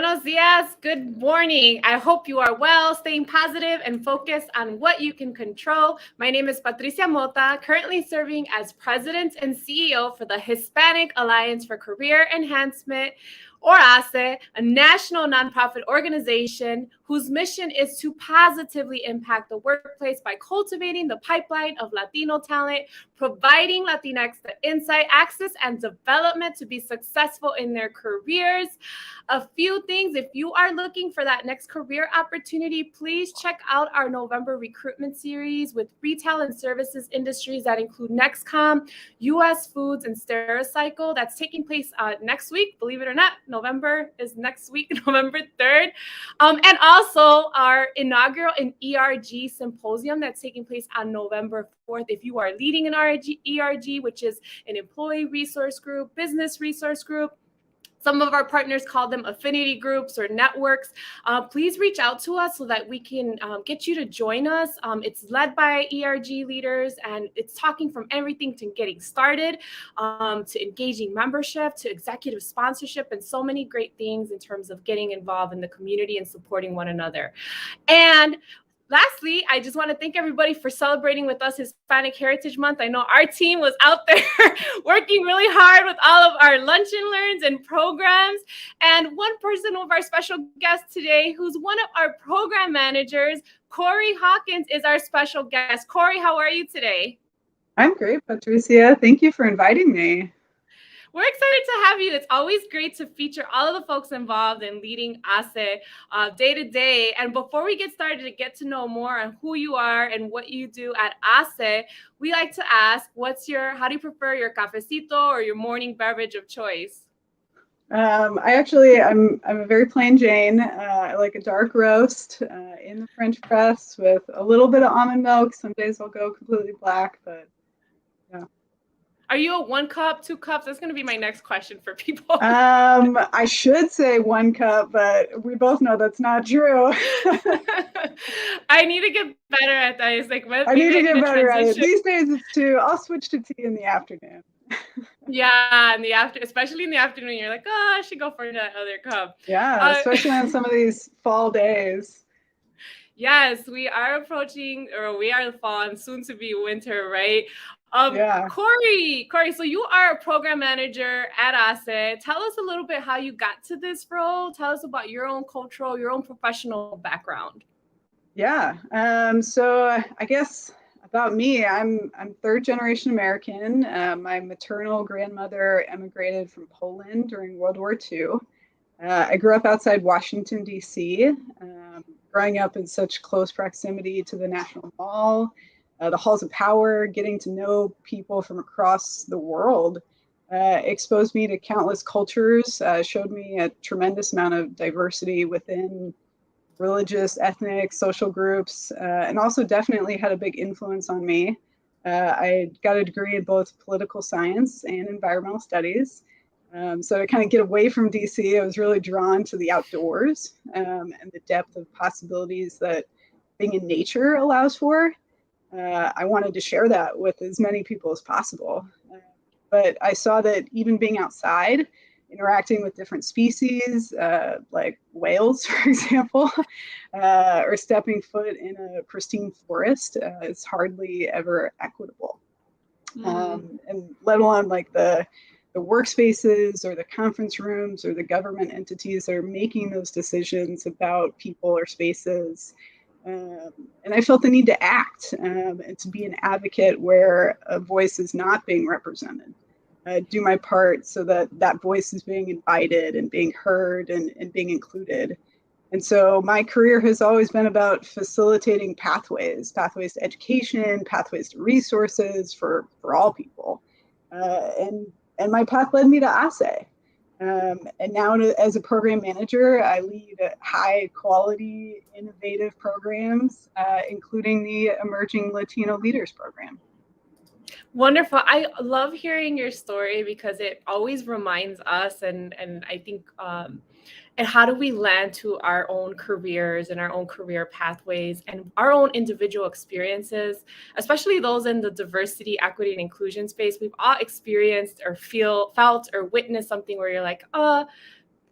Buenos dias. Good morning. I hope you are well, staying positive and focused on what you can control. My name is Patricia Mota, currently serving as President and CEO for the Hispanic Alliance for Career Enhancement, or HACE, a national nonprofit organization whose mission is to positively impact the workplace by cultivating the pipeline of Latino talent, providing Latinx the insight, access, and development to be successful in their careers. A few things: if you are looking for that next career opportunity, please check out our November recruitment series with retail and services industries that include Nexcom, US Foods, and Stericycle. That's taking place next week. Believe it or not, November is next week, November 3rd. And also our inaugural ERG symposium that's taking place on November 4th. If you are leading an ERG, which is an employee resource group, business resource group, some of our partners call them affinity groups or networks. Please reach out to us so that we can get you to join us. It's led by ERG leaders, and it's talking from everything to getting started, to engaging membership, to executive sponsorship, and so many great things in terms of getting involved in the community and supporting one another. And lastly, I just want to thank everybody for celebrating with us Hispanic Heritage Month. I know our team was out there working really hard with all of our lunch and learns and programs. And one person of our special guest today, who's one of our program managers, Cory Hawkins, is our special guest. Cory, how are you today? I'm great, Patricia. Thank you for inviting me. We're excited to have you. It's always great to feature all of the folks involved in leading HACE day to day. And before we get started to get to know more on who you are and what you do at HACE, we like to ask, how do you prefer your cafecito or your morning beverage of choice? I'm a very plain Jane. I like a dark roast in the French press with a little bit of almond milk. Some days I'll go completely black, but yeah. Are you a 1 cup, 2 cups? That's going to be my next question for people. I should say 1 cup, but we both know that's not true. I need to get better at that. It's like, I need to get better at it. These days it's 2. I'll switch to tea in the afternoon. Yeah, especially in the afternoon, you're like, oh, I should go for that other cup. Yeah, especially on some of these fall days. Yes, we are fall and soon to be winter, right? Yeah. Cory, so you are a program manager at HACE. Tell us a little bit how you got to this role. Tell us about your own cultural, your own professional background. Yeah. So I guess about me, I'm third generation American. My maternal grandmother emigrated from Poland during World War II. I grew up outside Washington, D.C., growing up in such close proximity to the National Mall, the halls of power, getting to know people from across the world, exposed me to countless cultures, showed me a tremendous amount of diversity within religious, ethnic, social groups, and also definitely had a big influence on me. I got a degree in both political science and environmental studies. So to kind of get away from DC, I was really drawn to the outdoors and the depth of possibilities that being in nature allows for. I wanted to share that with as many people as possible. But I saw that even being outside, interacting with different species, like whales, for example, or stepping foot in a pristine forest, is hardly ever equitable. And let alone like the workspaces or the conference rooms or the government entities that are making those decisions about people or spaces. And I felt the need to act and to be an advocate where a voice is not being represented. Do my part so that that voice is being invited and being heard and being included. And so my career has always been about facilitating pathways to education, pathways to resources for all people. And my path led me to HACE. And now as a program manager, I lead high quality, innovative programs, including the Emerging Latino Leaders Program. Wonderful. I love hearing your story because it always reminds us, and I think, and how do we land to our own careers and our own career pathways and our own individual experiences, especially those in the diversity, equity, and inclusion space. We've all experienced or felt or witnessed something where you're like,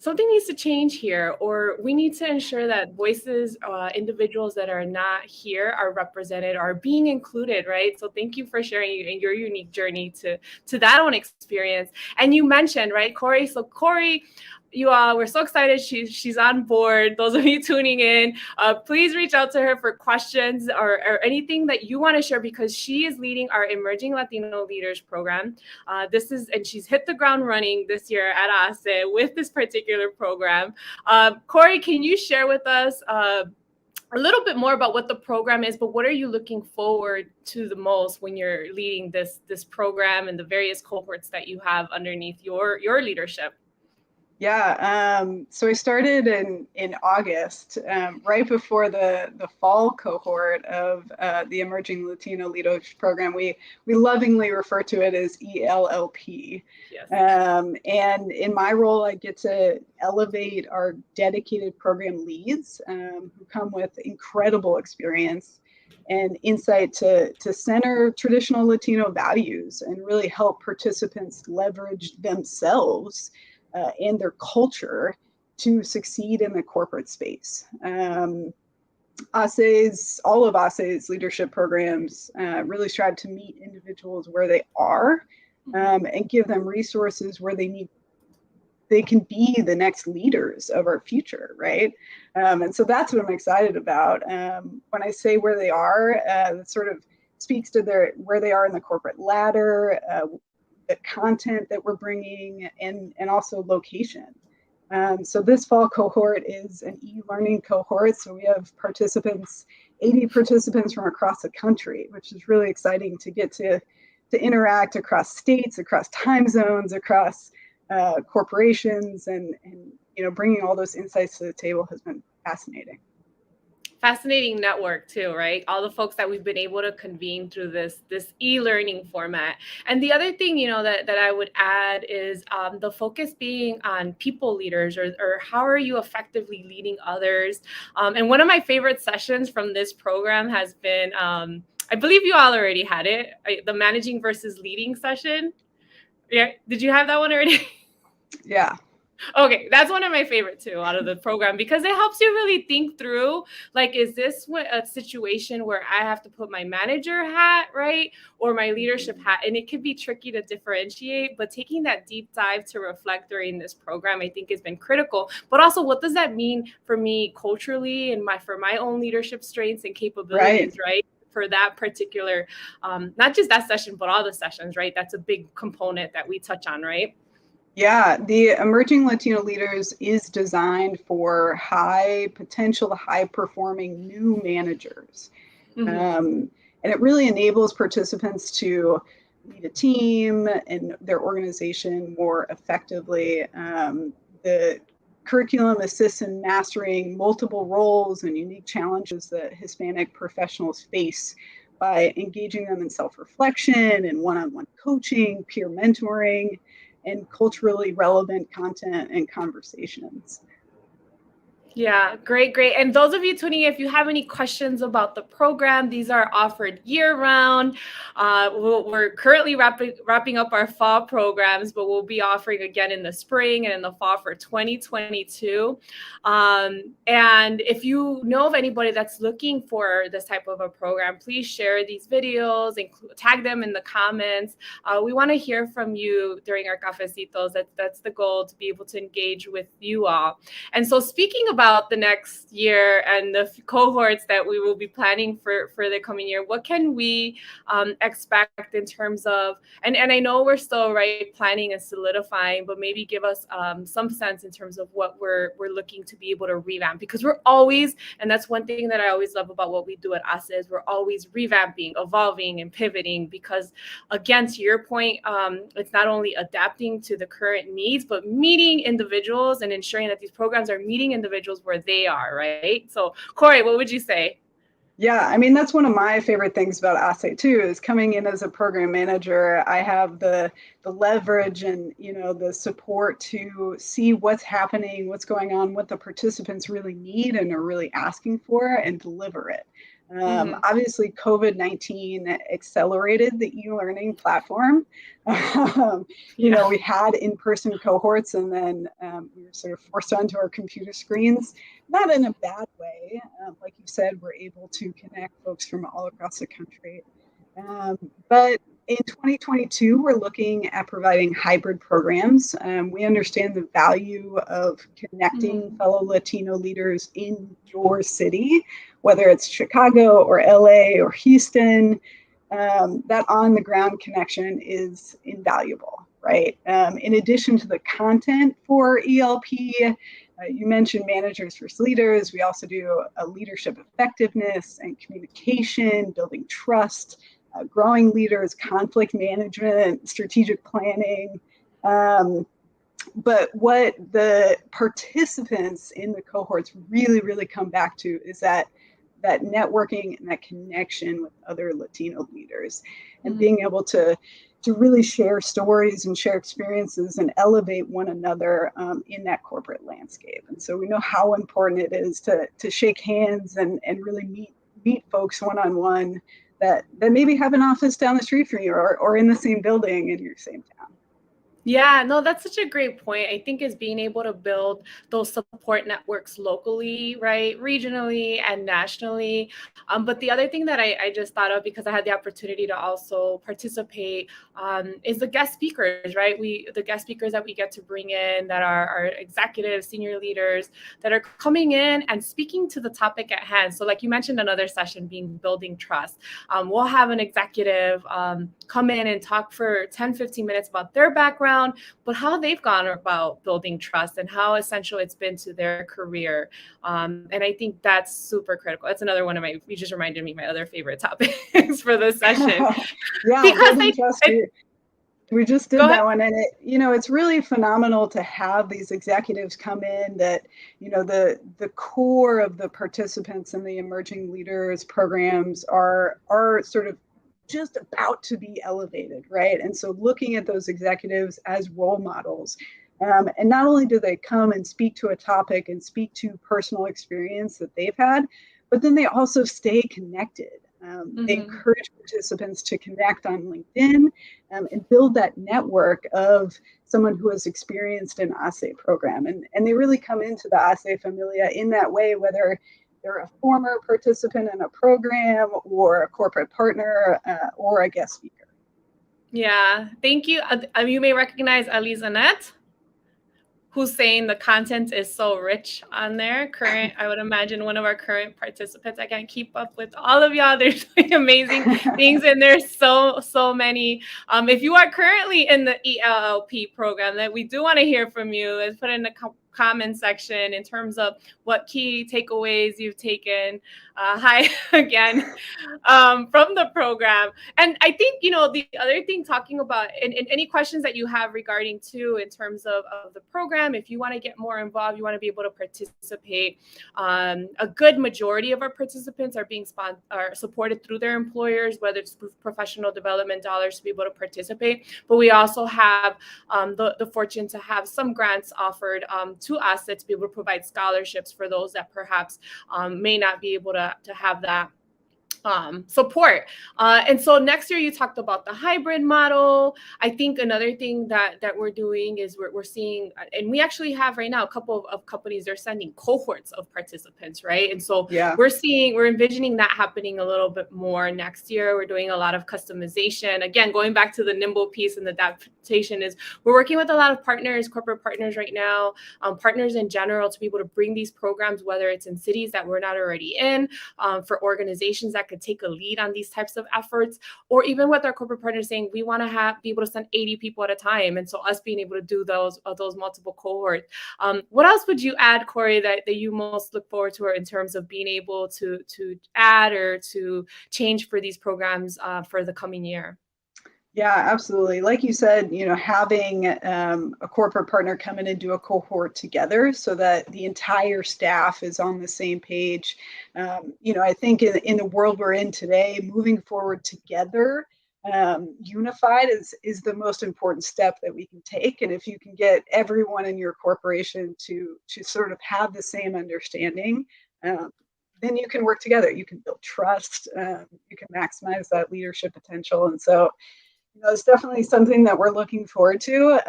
something needs to change here, or we need to ensure that voices, individuals that are not here are represented, are being included, right? So thank you for sharing your unique journey to that own experience. And you mentioned, right, Cory? So Cory, we're so excited she's on board. Those of you tuning in, please reach out to her for questions or anything that you want to share, because she is leading our Emerging Latino Leaders Program. And she's hit the ground running this year at HACE with this particular program. Cory, can you share with us a little bit more about what the program is, but what are you looking forward to the most when you're leading this program and the various cohorts that you have underneath your leadership? Yeah, so I started in August, right before the fall cohort of the Emerging Latino Leaders Program. We lovingly refer to it as ELLP. Yes. And in my role, I get to elevate our dedicated program leads who come with incredible experience and insight to center traditional Latino values and really help participants leverage themselves and their culture to succeed in the corporate space. HACE's, all of HACE's leadership programs really strive to meet individuals where they are and give them resources where they can be the next leaders of our future, right? And so that's what I'm excited about. When I say where they are, it sort of speaks to where they are in the corporate ladder, the content that we're bringing, and also location. So this fall cohort is an e-learning cohort. So we have 80 participants from across the country, which is really exciting to get to interact across states, across time zones, across corporations, and bringing all those insights to the table has been fascinating. Fascinating network too, right? All the folks that we've been able to convene through this e-learning format. And the other thing, that I would add is the focus being on people leaders, or how are you effectively leading others? And one of my favorite sessions from this program has been, I believe you all already had it, the managing versus leading session. Yeah, did you have that one already? Yeah. Okay, that's one of my favorite too out of the program, because it helps you really think through, like, is this a situation where I have to put my manager hat, right, or my leadership hat? And it can be tricky to differentiate, but taking that deep dive to reflect during this program, I think, has been critical. But also, what does that mean for me culturally and for my own leadership strengths and capabilities, right? For that particular, not just that session, but all the sessions, right? That's a big component that we touch on, right? Yeah, the Emerging Latino Leaders is designed for high potential, high performing new managers. And it really enables participants to lead a team and their organization more effectively. The curriculum assists in mastering multiple roles and unique challenges that Hispanic professionals face by engaging them in self-reflection and one-on-one coaching, peer mentoring, and culturally relevant content and conversations. Yeah, great. And those of you tuning in, if you have any questions about the program, these are offered year-round. We're currently wrapping up our fall programs, but we'll be offering again in the spring and in the fall for 2022. And if you know of anybody that's looking for this type of a program, please share these videos and tag them in the comments. We want to hear from you during our cafecitos. That's the goal, to be able to engage with you all. And so, speaking about the next year and the cohorts that we will be planning for the coming year, what can we expect in terms of, and I know we're still planning and solidifying, but maybe give us some sense in terms of what we're looking to be able to revamp, because we're always, and that's one thing that I always love about what we do at HACE, is we're always revamping, evolving, and pivoting, because again, to your point, it's not only adapting to the current needs, but meeting individuals and ensuring that these programs are meeting individuals where they are, right? So, Cory, what would you say? Yeah, I mean, that's one of my favorite things about HACE too, is coming in as a program manager. I have the leverage and the support to see what's happening, what's going on, what the participants really need and are really asking for, and deliver it. Obviously, COVID-19 accelerated the e-learning platform. We had in-person cohorts, and then we were sort of forced onto our computer screens, not in a bad way. Like you said, we're able to connect folks from all across the country. But in 2022, we're looking at providing hybrid programs. We understand the value of connecting fellow Latino leaders in your city, whether it's Chicago or LA or Houston. That on-the-ground connection is invaluable, right? In addition to the content for ELP, you mentioned Managers versus Leaders. We also do a leadership effectiveness and communication, building trust, growing leaders, conflict management, strategic planning. But what the participants in the cohorts really, really come back to is that networking and that connection with other Latino leaders, and being able to really share stories and share experiences and elevate one another in that corporate landscape. And so we know how important it is to shake hands and really meet folks one-on-one that maybe have an office down the street from you or in the same building in your same town. Yeah, no, that's such a great point. I think is being able to build those support networks locally, right, regionally and nationally. But the other thing that I just thought of, because I had the opportunity to also participate, is the guest speakers, right? The guest speakers that we get to bring in that are executives, senior leaders that are coming in and speaking to the topic at hand. So like you mentioned, another session being building trust. We'll have an executive come in and talk for 10, 15 minutes about their background, but how they've gone about building trust and how essential it's been to their career. And I think that's super critical. That's another one of you just reminded me, my other favorite topics for this session. Yeah, because we just did that one, and it's really phenomenal to have these executives come in that, the core of the participants in the Emerging Leaders programs are sort of just about to be elevated, right? And so looking at those executives as role models, and not only do they come and speak to a topic and speak to personal experience that they've had, but then they also stay connected. They encourage participants to connect on LinkedIn and build that network of someone who has experienced an HACE program. And they really come into the HACE Familia in that way, whether they're a former participant in a program or a corporate partner or a guest speaker. Yeah, thank you. You may recognize Ali Zanet, who's saying the content is so rich on there. I would imagine one of our current participants. I can't keep up with all of y'all. There's amazing things, and there's so many. If you are currently in the ELLP program, that we do want to hear from you. Let's put in the comment section in terms of what key takeaways you've taken. Hi again from the program. And I think, the other thing talking about, and any questions that you have regarding too, in terms of the program, if you want to get more involved, you want to be able to participate. A good majority of our participants are being supported through their employers, whether it's professional development dollars to be able to participate. But we also have the fortune to have some grants offered to us to be able to provide scholarships for those that perhaps may not be able to have that support. And so next year you talked about the hybrid model. I think another thing that we're doing is we're seeing, and we actually have right now a couple of companies, they're sending cohorts of participants, right? And so we're envisioning that happening a little bit more next year. We're doing a lot of customization. Again, going back to the nimble piece and the adaptation, is we're working with a lot of partners, corporate partners right now, partners in general, to be able to bring these programs, whether it's in cities that we're not already in, for organizations that could take a lead on these types of efforts, or even with our corporate partners saying we want to be able to send 80 people at a time. And so us being able to do those multiple cohorts. What else would you add, Cory, that you most look forward to, or in terms of being able to add or to change for these programs for the coming year? Yeah, absolutely. Like you said, having a corporate partner come in and do a cohort together so that the entire staff is on the same page. I think in the world we're in today, moving forward together, unified is the most important step that we can take. And if you can get everyone in your corporation to sort of have the same understanding, then you can work together. You can build trust. You can maximize that leadership potential. And so, it's definitely something that we're looking forward to.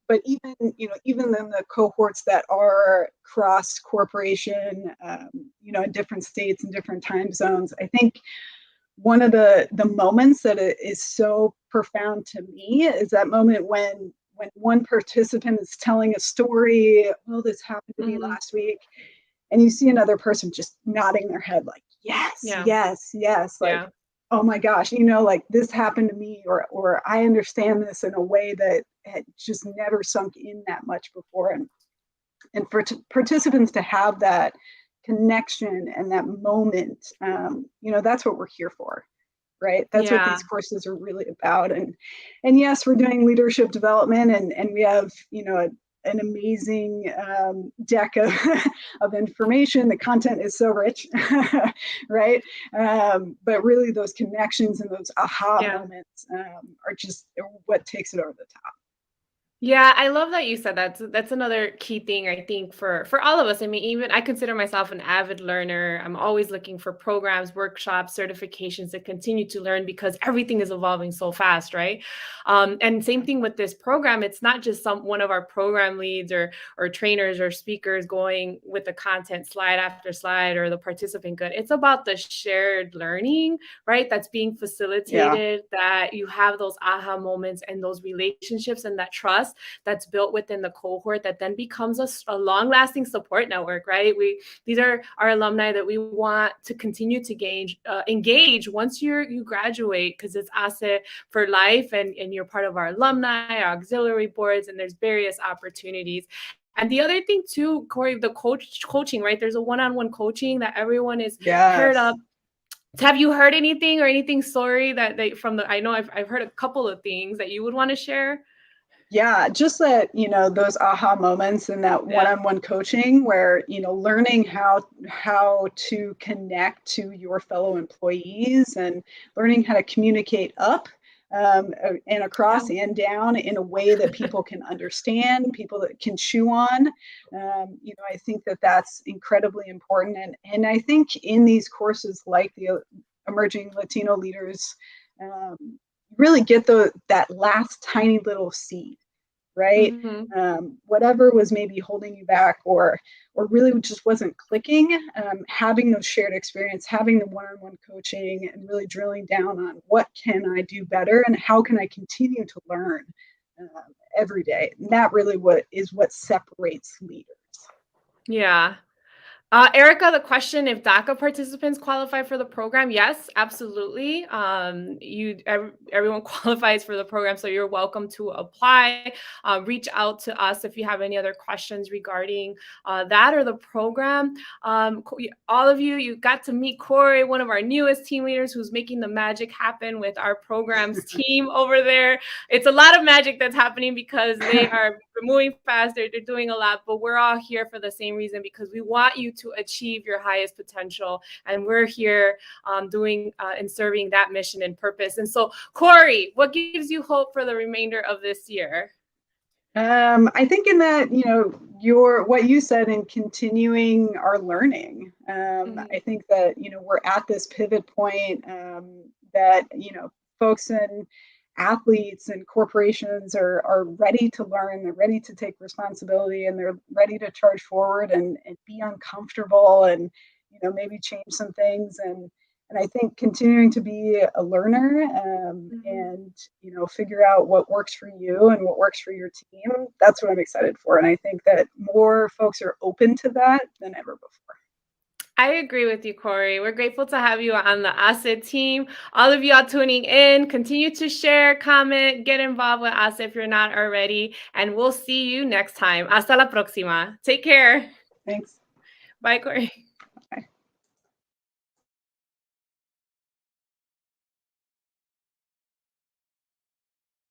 But even in the cohorts that are cross corporation, in different states and different time zones, I think one of the moments that is so profound to me is that moment when one participant is telling a story. Well, this happened to me last week, and you see another person just nodding their head like, yes, yes, like, oh my gosh, like this happened to me, or I understand this in a way that had just never sunk in that much before. And for participants to have that connection and that moment, that's what we're here for, right? That's what these courses are really about. And yes, we're doing leadership development, and we have, an amazing deck of information. The content is so rich, right? But really those connections and those aha moments are just what takes it over the top. Yeah, I love that you said that. That's another key thing, I think, for all of us. I mean, even I consider myself an avid learner. I'm always looking for programs, workshops, certifications to continue to learn because everything is evolving so fast, right? And same thing with this program. It's not just one of our program leads or trainers or speakers going with the content slide after slide or the participant good. It's about the shared learning, right? That's being facilitated, that you have those aha moments and those relationships and that trust that's built within the cohort that then becomes a long-lasting support network, right? These are our alumni that we want to continue to engage once you graduate, because it's asset for life, and you're part of our alumni, our auxiliary boards, and there's various opportunities. And the other thing too, Cory, the coaching, right? There's a one-on-one coaching that everyone is paired up. Have you heard anything or anything story that I know I've heard a couple of things that you would want to share? Yeah, just that, those aha moments and that one-on-one coaching where, learning how to connect to your fellow employees and learning how to communicate up and across and down in a way that people can understand, people that can chew on. I think that that's incredibly important. And I think in these courses like the Emerging Latino Leaders, really get that last tiny little seed, right? Whatever was maybe holding you back or really just wasn't clicking, having those shared experience, having the one-on-one coaching, and really drilling down on what can I do better and how can I continue to learn every day. And that really what separates leaders. Yeah. Erica, the question, if DACA participants qualify for the program, yes, absolutely. Everyone qualifies for the program, so you're welcome to apply. Reach out to us if you have any other questions regarding that or the program. All of you got to meet Cory, one of our newest team leaders who's making the magic happen with our programs team over there. It's a lot of magic that's happening because they are moving fast. They're doing a lot, but we're all here for the same reason, because we want you to achieve your highest potential, and we're here doing and serving that mission and purpose. And so, Cory, what gives you hope for the remainder of this year? I think in that, what you said in continuing our learning. I think that, we're at this pivot point that, folks and athletes and corporations are ready to learn, they're ready to take responsibility, and they're ready to charge forward and be uncomfortable and, maybe change some things. And I think continuing to be a learner and, figure out what works for you and what works for your team, that's what I'm excited for. And I think that more folks are open to that than ever before. I agree with you, Cory. We're grateful to have you on the HACE team. All of y'all tuning in, continue to share, comment, get involved with HACE if you're not already, and we'll see you next time. Hasta la próxima. Take care. Thanks. Bye, Cory.